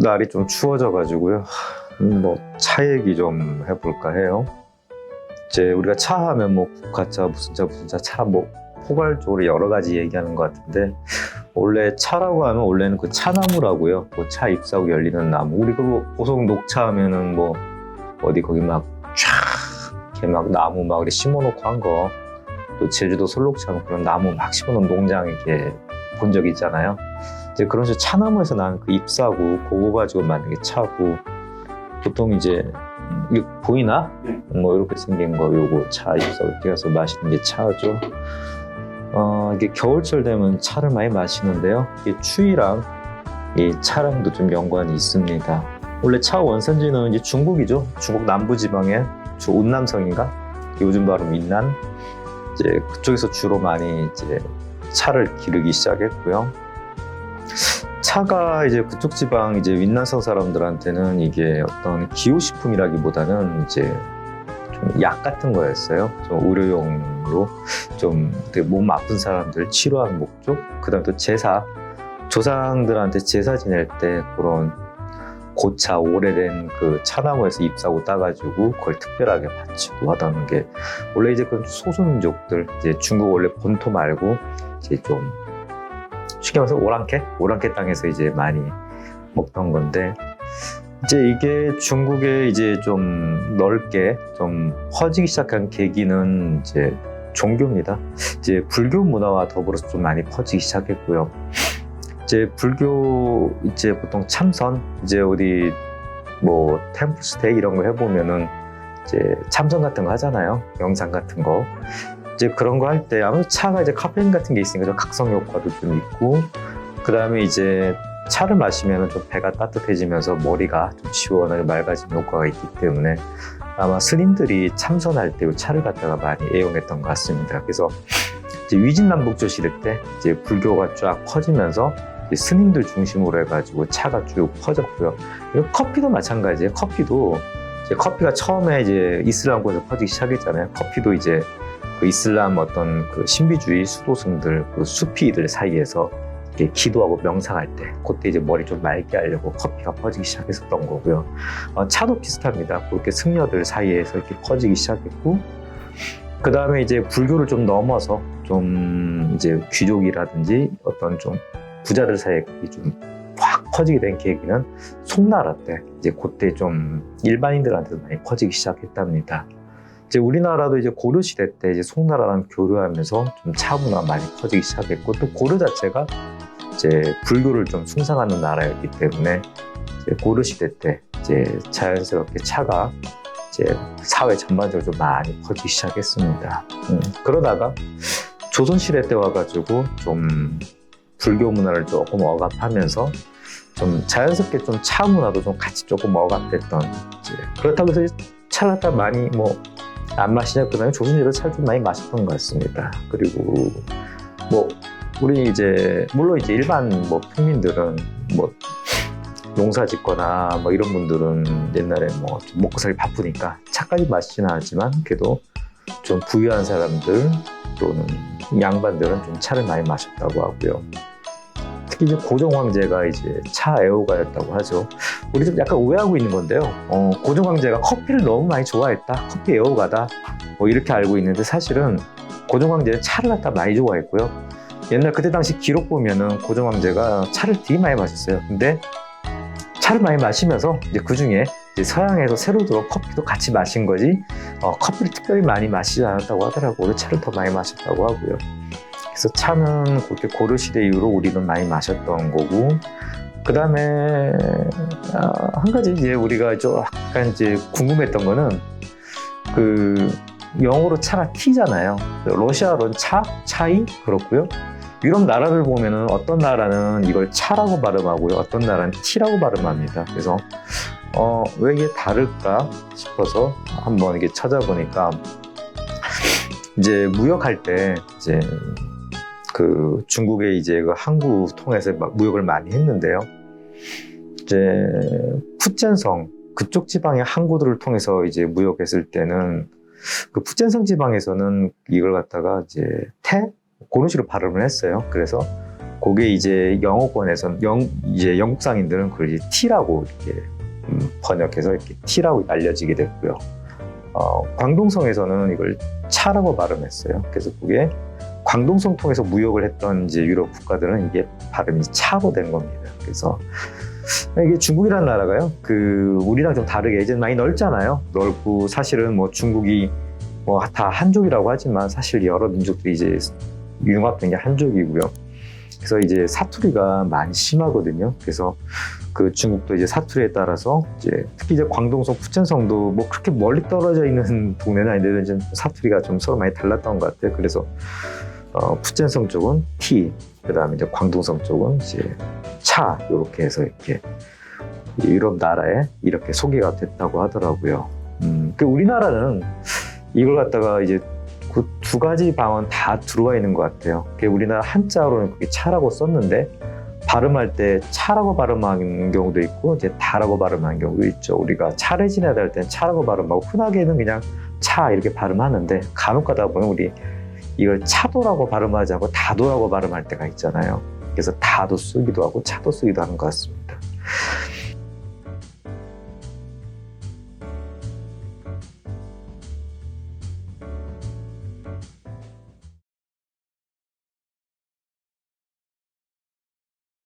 날이 좀 추워져 가지고요. 뭐 차 얘기 좀 해볼까 해요. 이제 우리가 차 하면 뭐 국화차, 무슨 차, 무슨 차 뭐 포괄적으로 여러 가지 얘기하는 것 같은데, 원래 차라고 하면 원래는 그 차나무라고요. 뭐 차 잎사고 열리는 나무. 우리 그거 보통 녹차 하면은 뭐 어디 거기 막 쫙 이렇게 막 나무 막 이렇게 심어놓고 한 거, 또 제주도 솔록차 하면 그런 나무 막 심어놓은 농장 이렇게 본 적 있잖아요. 이제 그런 식으로 차나무에서 나는 그 잎사고 그거 가지고 만든 게 차고, 보통 이제 이게 보이나? 뭐 이렇게 생긴 거 요거 차 잎사고 띄어서 마시는 게 차죠. 이게 겨울철 되면 차를 많이 마시는데요. 이게 추위랑 이 차랑도 좀 연관이 있습니다. 원래 차 원산지는 이제 중국이죠. 중국 남부지방의 운남성인가? 요즘 바로 민난. 이제 그쪽에서 주로 많이 이제 차를 기르기 시작했고요. 차가 이제 그쪽 지방 이제 윈난성 사람들한테는 이게 어떤 기호식품이라기보다는 이제 좀 약 같은 거였어요. 좀 의료용으로 좀 몸 아픈 사람들 치료하는 목적. 그다음 또 제사, 조상들한테 제사 지낼 때 그런 고차 오래된 그 차나무에서 잎사고 따가지고 그걸 특별하게 바치고 하다는 게, 원래 이제 그 소수민족들, 이제 중국 원래 본토 말고 이제 좀 쉽게 말해서 오랑캐 땅에서 이제 많이 먹던 건데, 이제 이게 중국에 이제 좀 넓게 좀 퍼지기 시작한 계기는 이제 종교입니다. 이제 불교 문화와 더불어서 좀 많이 퍼지기 시작했고요. 이제 불교 이제 보통 참선, 이제 어디 뭐 템플스테이 이런 거 해보면은 이제 참선 같은 거 하잖아요. 명상 같은 거. 이제 그런 거 할 때 아무래도 차가 이제 카페인 같은 게 있으니까 좀 각성 효과도 좀 있고, 그 다음에 이제 차를 마시면 좀 배가 따뜻해지면서 머리가 좀 시원하게 맑아지는 효과가 있기 때문에 아마 스님들이 참선할 때 차를 갖다가 많이 애용했던 것 같습니다. 그래서 이제 위진남북조 시대 때 이제 불교가 쫙 퍼지면서 스님들 중심으로 해가지고 차가 쭉 퍼졌고요. 그리고 커피도 마찬가지예요. 커피가 처음에 이제 이슬람권에서 퍼지기 시작했잖아요. 커피도 이제 그 이슬람 어떤 그 신비주의 수도승들, 그 수피들 사이에서 이렇게 기도하고 명상할 때, 그때 이제 머리 좀 맑게 하려고 커피가 퍼지기 시작했었던 거고요. 차도 비슷합니다. 그렇게 승려들 사이에서 이렇게 퍼지기 시작했고, 그 다음에 이제 불교를 좀 넘어서 좀 이제 귀족이라든지 어떤 좀 부자들 사이에 좀 확 퍼지게 된 계기는 송나라 때, 이제 그때 좀 일반인들한테도 많이 퍼지기 시작했답니다. 이제 우리나라도 이제 고려 시대 때 이제 송나라랑 교류하면서 좀 차 문화가 많이 퍼지기 시작했고, 또 고려 자체가 이제 불교를 좀 숭상하는 나라였기 때문에 이제 고려 시대 때 이제 자연스럽게 차가 이제 사회 전반적으로 좀 많이 퍼지기 시작했습니다. 그러다가 조선 시대 때 와가지고 좀 불교 문화를 조금 억압하면서 좀 자연스럽게 좀 차 문화도 좀 같이 조금 억압됐던, 이제 그렇다고 해서 차를 갖다 많이 뭐 안 마시냐 그러면 조선시대 차를 좀 많이 마셨던 것 같습니다. 그리고 뭐 우리 이제 물론 이제 일반 뭐 평민들은 뭐 농사 짓거나 뭐 이런 분들은 옛날에 뭐 좀 먹고 살기 바쁘니까 차까지 마시지는 않았지만, 그래도 좀 부유한 사람들 또는 양반들은 좀 차를 많이 마셨다고 하고요. 특히 이제 고종 황제가 이제 차 애호가였다고 하죠. 우리 좀 약간 오해하고 있는 건데요. 고종 황제가 커피를 너무 많이 좋아했다, 커피 애호가다, 뭐 이렇게 알고 있는데, 사실은 고종 황제는 차를 갖다 많이 좋아했고요. 옛날 그때 당시 기록 보면은 고종 황제가 차를 되게 많이 마셨어요. 근데 차를 많이 마시면서 이제 그 중에 이제 서양에서 새로 들어온 커피도 같이 마신 거지, 커피를 특별히 많이 마시지 않았다고 하더라고요. 차를 더 많이 마셨다고 하고요. 그래서 차는 그렇게 고려시대 이후로 우리는 많이 마셨던 거고, 그 다음에 한 가지 이제 우리가 좀 약간 이제 궁금했던 거는, 그 영어로 차가 티잖아요. 러시아로는 차이 그렇고요. 유럽 나라들 보면은 어떤 나라는 이걸 차라고 발음하고요, 어떤 나라는 티라고 발음합니다. 그래서 왜 이게 다를까 싶어서 한번 이렇게 찾아보니까, 이제 무역할 때 이제 그 중국에 이제 그 항구 통해서 막 무역을 많이 했는데요. 이제 푸젠성 그쪽 지방의 항구들을 통해서 이제 무역했을 때는, 그 푸젠성 지방에서는 이걸 갖다가 이제 고노시로 발음을 했어요. 그래서 그게 이제 영어권에서는 이제 영국 상인들은 그걸 이제 T라고 이렇게 번역해서 이렇게 T라고 알려지게 됐고요. 광동성에서는 이걸 차라고 발음했어요. 그래서 그게 광동성 통해서 무역을 했던 이제 유럽 국가들은 이게 발음이 차로 된 겁니다. 그래서 이게 중국이라는 나라가요, 우리랑 좀 다르게 이제 많이 넓잖아요. 넓고 사실은 뭐 중국이 뭐 다 한족이라고 하지만 사실 여러 민족들이 이제 융합된 게 한족이고요. 그래서 이제 사투리가 많이 심하거든요. 그래서 그 중국도 이제 사투리에 따라서 이제 특히 이제 광동성, 푸첸성도 뭐 그렇게 멀리 떨어져 있는 동네는 아닌데 이제 사투리가 좀 서로 많이 달랐던 것 같아요. 그래서 푸첸성 쪽은 T, 그다음에 이제 광동성 쪽은 이제 차 이렇게 해서 이렇게 유럽 나라에 이렇게 소개가 됐다고 하더라고요. 우리나라는 이걸 갖다가 이제 그 두 가지 방언 다 들어와 있는 것 같아요. 우리나라 한자로는 그게 차라고 썼는데 발음할 때 차라고 발음하는 경우도 있고 이제 다라고 발음하는 경우도 있죠. 우리가 차례 지내다 할 때는 차라고 발음하고 흔하게는 그냥 차 이렇게 발음하는데 간혹 가다 보면 우리 이걸 차도라고 발음하지 않고 다도라고 발음할 때가 있잖아요. 그래서 다도 쓰기도 하고 차도 쓰기도 하는 것 같습니다.